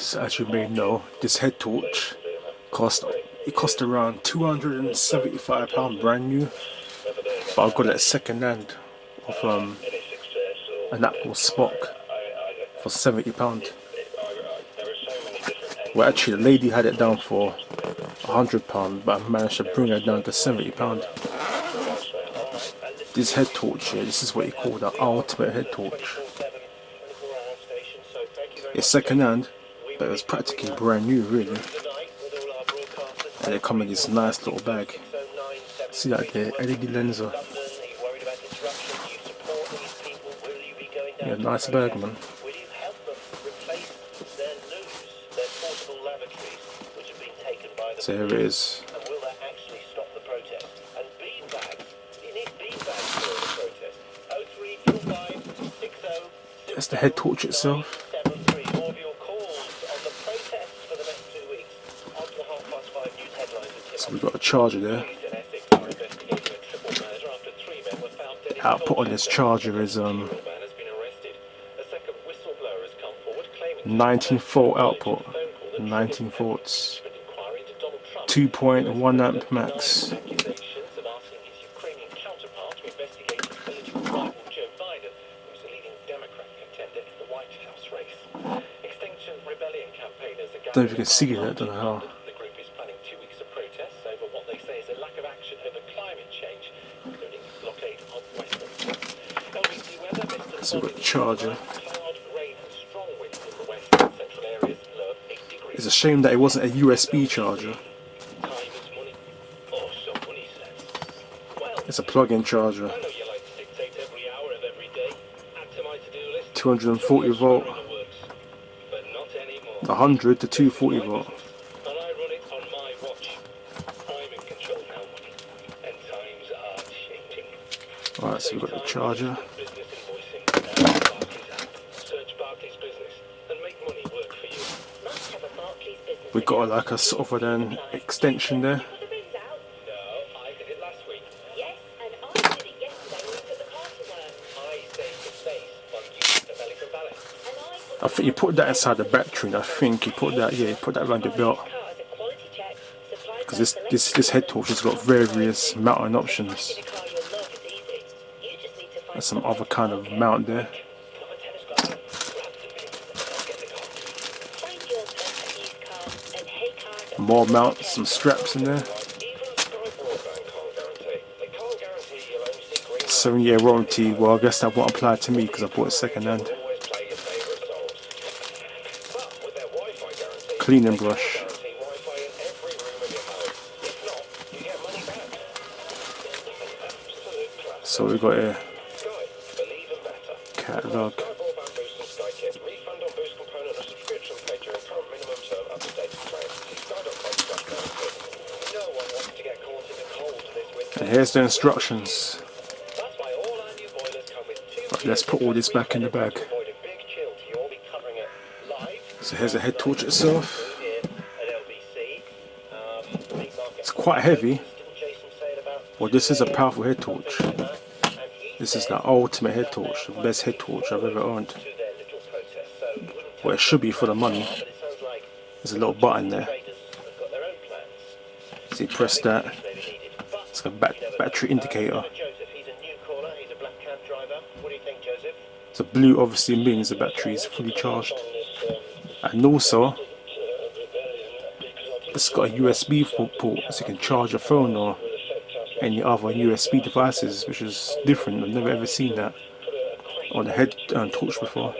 guys, as you may know, this head torch cost around £275 brand new, but I got it second hand of an Apple Spock for £70. Well, actually the lady had it down for £100, but I managed to bring it down to £70. This head torch here, this is what you call the ultimate head torch. It's second hand, but it was practically brand new really. And they come in this nice little bag. See that there, Ledlenser. Yeah, nice bag, man. So here it is. That's the head torch itself. So we've got a charger there. Output on this charger is 19 volt output, 19 volts, 2.1 amp max. Don't know if you can see that, don't know how. So we've got the charger. It's a shame that it wasn't a USB charger. It's a plug-in charger. 240 volt. 100 to 240 volt. Alright, so we've got the charger. We've got like a sort of an extension there. I think you put that inside the battery, and I think you put that, yeah, you put that around the belt. Because this head torch has got various mounting options. There's some other kind of mount there. More mounts, some straps in there. 7-year warranty. Well, I guess that won't apply to me because I bought it second hand. Cleaning brush. So we've got a catalog. And here's the instructions. Right, let's put all this back in the bag. So here's the head torch itself. It's quite heavy. Well, this is a powerful head torch. This is the ultimate head torch, the best head torch I've ever owned. Well, it should be for the money. There's a little button there. So you press that. It's a battery indicator. So blue obviously means the battery is fully charged. And also, it's got a USB port, so you can charge your phone or any other USB devices, which is different. I've never ever seen that on the head torch before.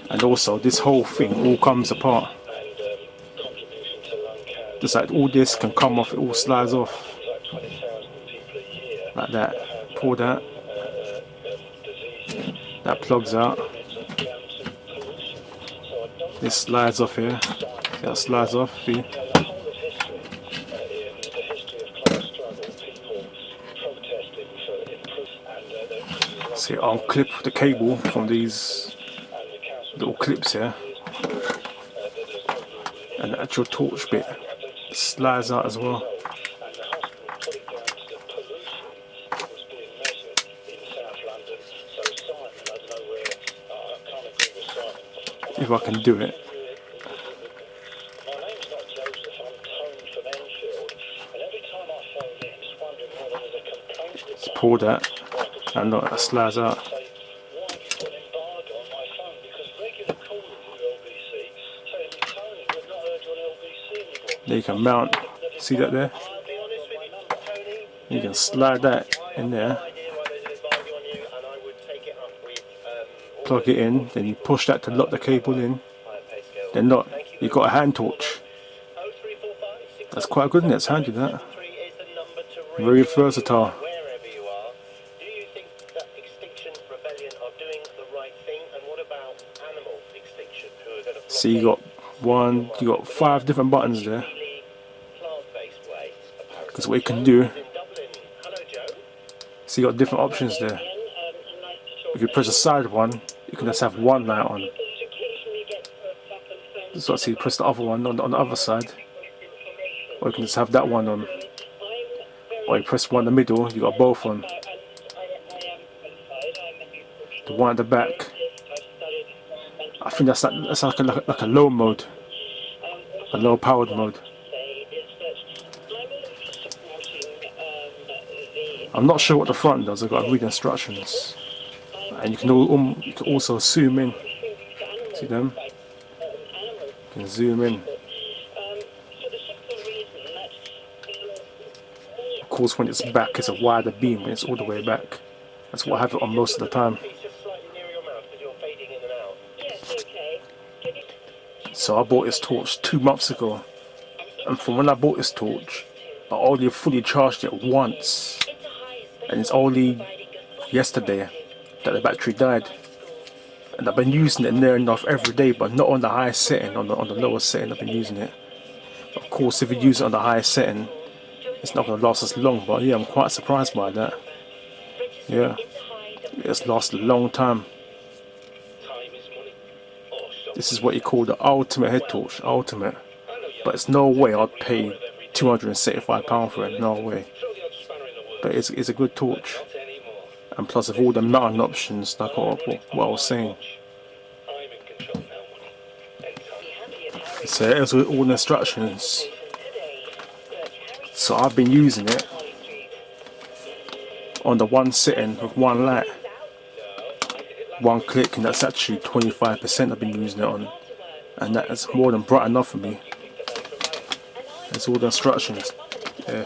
And also, this whole thing all comes apart. Just like all this can come off, it all slides off. Like that. Pull that. That plugs out. This slides off here. That slides off. See? So you unclip the cable from these little clips here, and the actual torch bit slides out as well. if I can do it. Let's pull that, and look, that slides out. There you can mount, see that there? You can slide that in there, plug it in, then you push that to lock the cable in, then look, you've got a hand torch. That's quite good, isn't it? It's handy, that. Very versatile. So you got 5 different buttons there. Because what you can do, so you got different options there. If you press the side one, you can just have one light on. So I see you press the other one on the other side, or you can just have that one on. Or you press one in the middle, you got both on. The one at the back, I think that's like a low mode, a low powered mode. I'm not sure what the front does. I've got to read instructions, and you can also zoom in. See them? You can zoom in. Of course, when it's back, it's a wider beam. When it's all the way back, that's what I have it on most of the time. So I bought this torch 2 months ago, and from when I bought this torch, I only fully charged it once, and it's only yesterday that the battery died. And I've been using it near enough every day, but not on the highest setting. On the lowest setting, I've been using it. Of course, if you use it on the highest setting, it's not going to last as long. But yeah, I'm quite surprised by that. Yeah, it's lasted a long time. This is what you call the ultimate head torch, ultimate. But it's no way I'd pay £275 for it, no way. But it's a good torch. And plus of all the mounting options, like what I was saying. So it was with all the instructions. So I've been using it on the one sitting with one light. One click, and that's actually 25% I've been using it on, and that is more than bright enough for me. That's all the instructions. Yeah.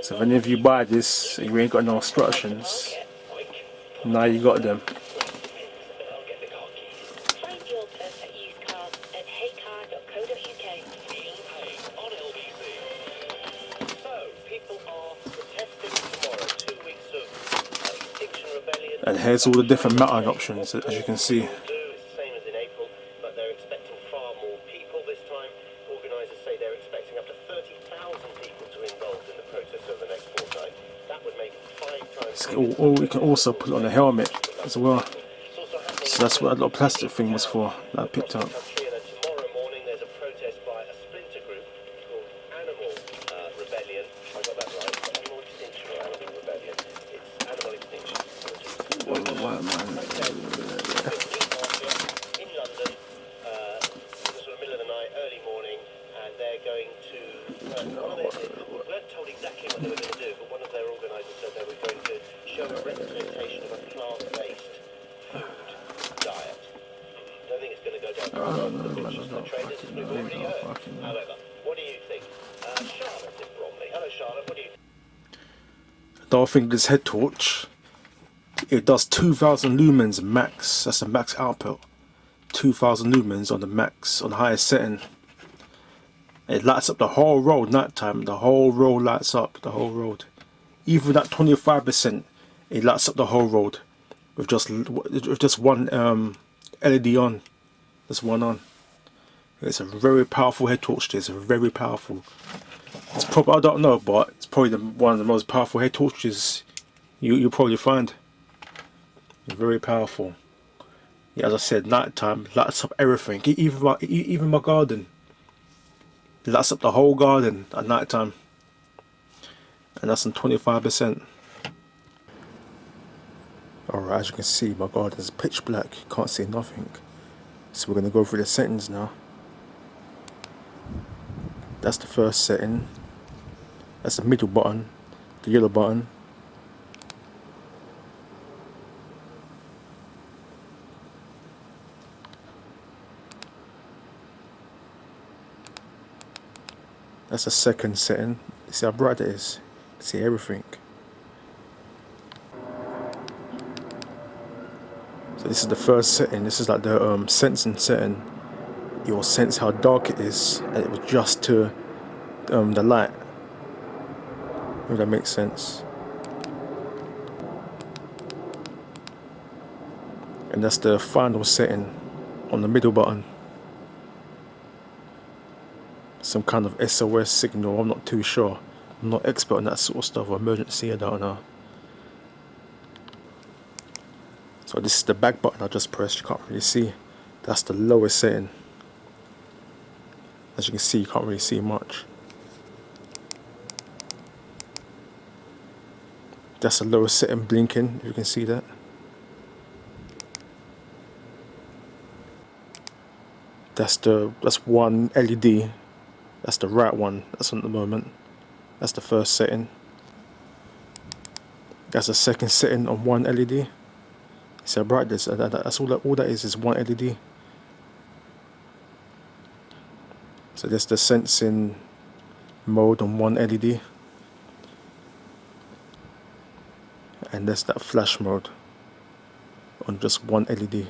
So if any of you buy this and you ain't got no instructions, now you got them. And here's all the different mounting options, as you can see. You can also put it on a helmet as well. So that's what that little plastic thing was for that I picked up. I think this head torch, it does 2000 lumens max. That's the max output. 2000 lumens on the max, on the highest setting. It lights up the whole road nighttime. The whole road lights up, the whole road. Even that 25%, it lights up the whole road with just one LED on. Just one on. It's a very powerful head torch. This very powerful. It's probably, I don't know, but it's probably one of the most powerful head torches you'll probably find. Very powerful. Yeah, as I said, nighttime lights up everything. Even my garden. It lights up the whole garden at nighttime. And that's on 25%. Alright, as you can see, my garden is pitch black, can't see nothing. So we're going to go through the settings now. That's the first setting. That's the middle button, the yellow button. That's the second setting. You see how bright it is? You see everything. So this is the first setting. This is like the sensing setting. It will sense how dark it is, and it will adjust to the light. If that makes sense. And that's the final setting on the middle button. Some kind of SOS signal, I'm not too sure. I'm not expert on that sort of stuff, or emergency, I don't know. So this is the back button I just pressed, you can't really see. That's the lowest setting. As you can see, you can't really see much. That's the lowest setting blinking, if you can see that. That's one LED. That's the right one, that's on at the moment. That's the first setting. That's the second setting on one LED. See how bright this is? That's all that is one LED. So that's the sensing mode on one LED. And that's that flash mode on just one LED.